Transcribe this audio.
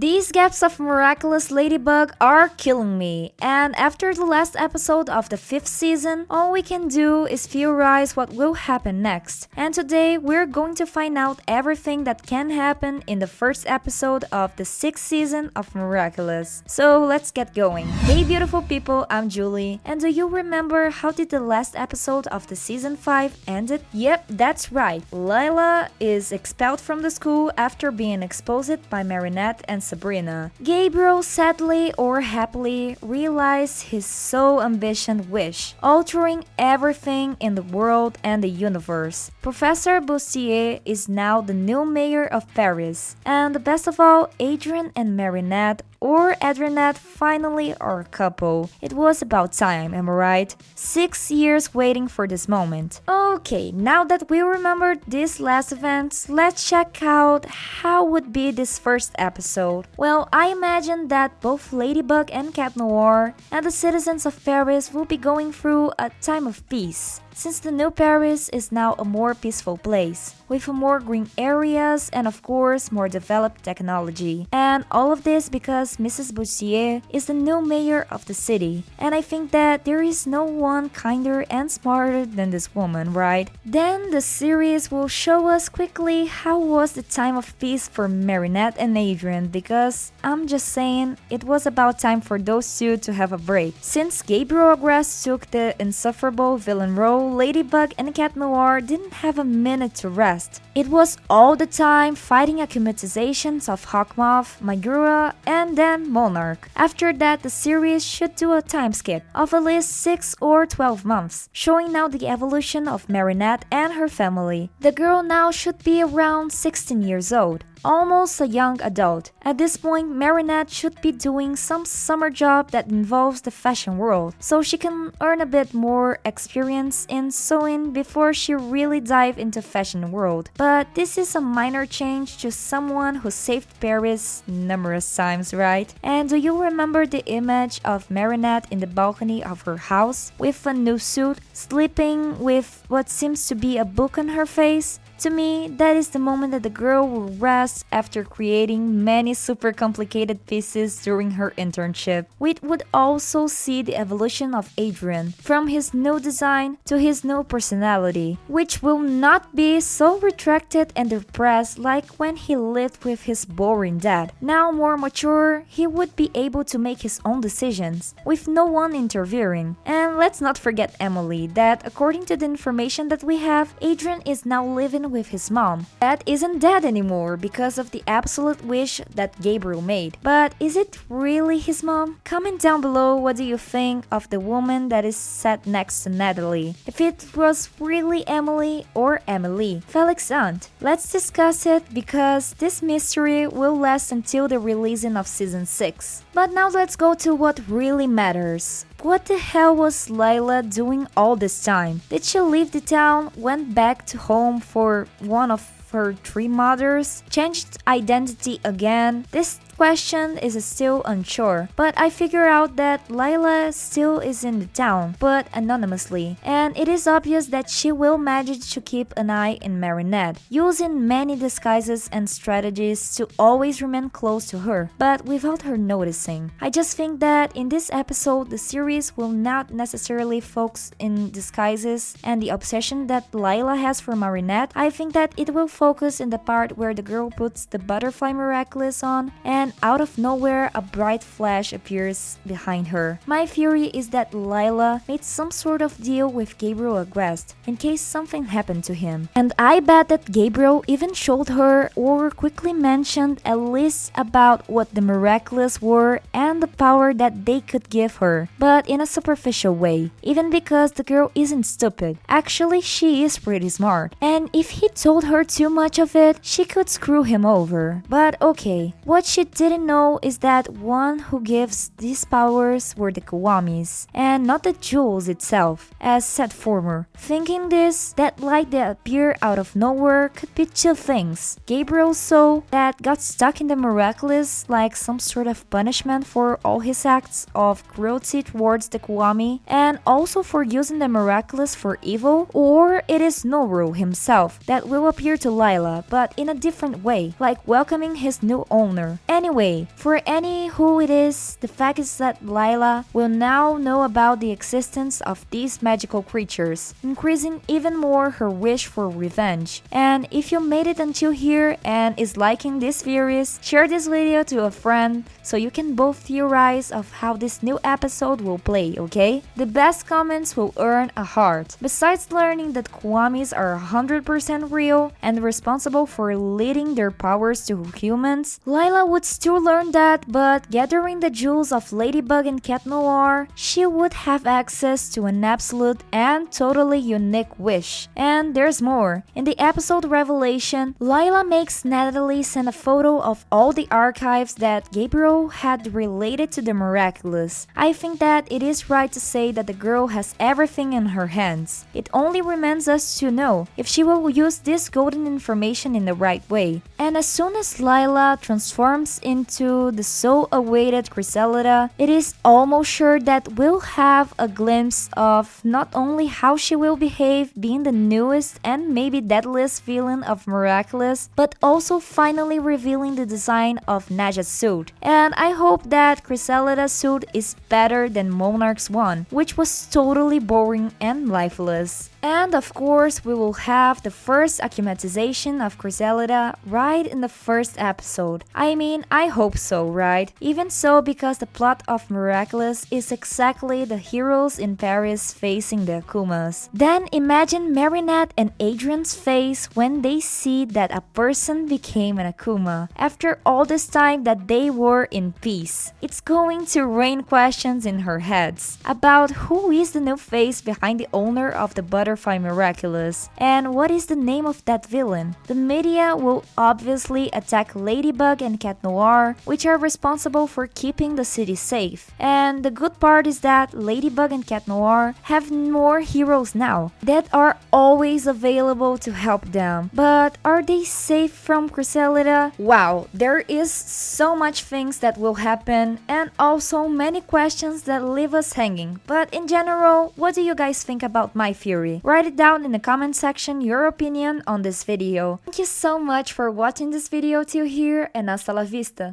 These gaps of Miraculous Ladybug are killing me, and after the last episode of the 5th season, all we can do is theorize what will happen next. And today we're going to find out everything that can happen in the first episode of the 6th season of Miraculous. So let's get going. Hey beautiful people, I'm Julie, and do you remember how did the last episode of the season 5 ended? Yep, that's right. Lila is expelled from the school after being exposed by Marinette and Sabrina. Gabriel, sadly or happily, realized his so ambitioned wish, altering everything in the world and the universe. Professor Bustier is now the new mayor of Paris. And the best of all, Adrien and Marinette or Adrienne finally are a couple. It was about time, am I right? 6 years waiting for this moment. Okay, now that we remembered these last events, let's check out how would be this first episode. Well, I imagine that both Ladybug and Cat Noir and the citizens of Paris will be going through a time of peace, since the new Paris is now a more peaceful place, with more green areas and of course more developed technology. And all of this because Mrs. Bustier is the new mayor of the city, and I think that there is no one kinder and smarter than this woman, right? Then the series will show us quickly how was the time of peace for Marinette and Adrien, because I'm just saying it was about time for those two to have a break. Since Gabriel Agreste took the insufferable villain role, Ladybug and Cat Noir didn't have a minute to rest. It was all the time fighting accumatizations of Hawkmoth, Magura, and then Monarch. After that, the series should do a time skip of at least 6 or 12 months, showing now the evolution of Marinette and her family. The girl now should be around 16 years old, almost a young adult. At this point, Marinette should be doing some summer job that involves the fashion world, so she can earn a bit more experience in sewing before she really dive into fashion world. But this is a minor change to someone who saved Paris numerous times, right? And do you remember the image of Marinette in the balcony of her house with a new suit, sleeping with what seems to be a book on her face? To me, that is the moment that the girl will rest after creating many super complicated pieces during her internship. We would also see the evolution of Adrien, from his new design to his new personality, which will not be so retracted and depressed like when he lived with his boring dad. Now more mature, he would be able to make his own decisions, with no one interfering. And let's not forget Emily, that according to the information that we have, Adrien is now living with his mom. That isn't dead anymore because of the absolute wish that Gabriel made. But is it really his mom? Comment down below what do you think of the woman that is sat next to Natalie. If it was really Emily or Emily, Felix's aunt. Let's discuss it because this mystery will last until the releasing of season 6. But now let's go to what really matters. What the hell was Lila doing all this time? Did she leave the town, went back to home for one of her 3 mothers, changed identity again? This question is still unsure, but I figure out that Lila still is in the town, but anonymously, and it is obvious that she will manage to keep an eye on Marinette, using many disguises and strategies to always remain close to her, but without her noticing. I just think that in this episode, the series will not necessarily focus in disguises and the obsession that Lila has for Marinette. I think that it will focus in the part where the girl puts the butterfly Miraculous on, and out of nowhere a bright flash appears behind her. My theory is that Lila made some sort of deal with Gabriel Agreste in case something happened to him. And I bet that Gabriel even showed her or quickly mentioned at least about what the Miraculous were and the power that they could give her, but in a superficial way, even because the girl isn't stupid. Actually, she is pretty smart, and if he told her too much of it, she could screw him over. But okay, what she didn't know is that one who gives these powers were the Kiwamis, and not the jewels itself, as said former. Thinking this, that light that appeared out of nowhere could be 2 things. Gabriel's soul that got stuck in the Miraculous like some sort of punishment for all his acts of cruelty towards the Kiwami, and also for using the Miraculous for evil, or it is Noru himself that will appear to Lila, but in a different way, like welcoming his new owner. Anyway, Anyway, for any who it is, the fact is that Lila will now know about the existence of these magical creatures, increasing even more her wish for revenge. And if you made it until here and is liking this series, share this video to a friend so you can both theorize of how this new episode will play, okay? The best comments will earn a heart. Besides learning that Kwamis are 100% real and responsible for leading their powers to humans, Lila would still learn that, but gathering the jewels of Ladybug and Cat Noir, she would have access to an absolute and totally unique wish. And there's more. In the episode Revelation, Lila makes Natalie send a photo of all the archives that Gabriel had related to the Miraculous. I think that it is right to say that the girl has everything in her hands. It only remains us to know if she will use this golden information in the right way. And as soon as Lila transforms into the so-awaited Chrysalis, it is almost sure that we'll have a glimpse of not only how she will behave being the newest and maybe deadliest villain of Miraculous, but also finally revealing the design of Naja's suit. And I hope that Chrysalis' suit is better than Monarch's one, which was totally boring and lifeless. And of course, we will have the first acclimatization of Chrysalis right in the first episode. I mean, I hope so, right? Even so, because the plot of Miraculous is exactly the heroes in Paris facing the Akumas. Then imagine Marinette and Adrien's face when they see that a person became an Akuma after all this time that they were in peace. It's going to rain questions in her heads about who is the new face behind the owner of the Butterfly Miraculous and what is the name of that villain. The media will obviously attack Ladybug and Cat Noir, which are responsible for keeping the city safe. And the good part is that Ladybug and Cat Noir have more heroes now that are always available to help them. But are they safe from Chrysalis? Wow, there is so much things that will happen and also many questions that leave us hanging. But in general, what do you guys think about my theory? Write it down in the comment section your opinion on this video. Thank you so much for watching this video till here and hasta la vista!